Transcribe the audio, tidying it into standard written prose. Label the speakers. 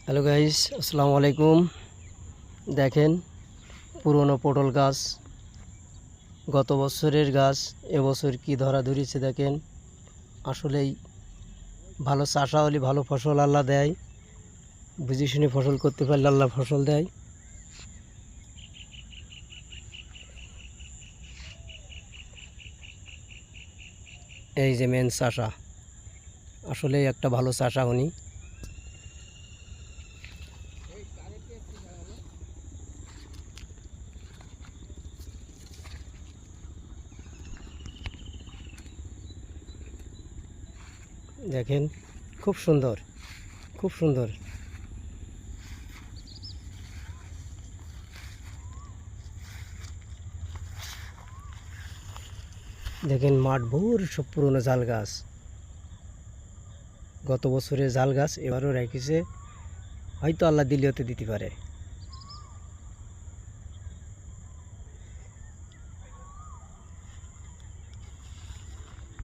Speaker 1: Hello guys, আসসালামু আলাইকুম। দেখেন পুরনো পটল গাছ, গত বছরের গাছ এবছর কি ধরা ধরেছে দেখেন। আসলেই ভালো চাষা হলে ভালো ফসল আল্লাহ দেয়, বুঝে শুনে ফসল করতে পারলে আল্লাহ ফসল দেয়। এই যে মেন চাষা, আসলেই একটা ভালো চাষা উনি। দেখেন খুব সুন্দর, খুব সুন্দর। দেখেন মাঠ ভোর সব পুরনো জাল গাছ, গত বছরের জাল গাছ এবারও রেখেছে, হয়তো আল্লাহ দিলে হতে দিতে পারে।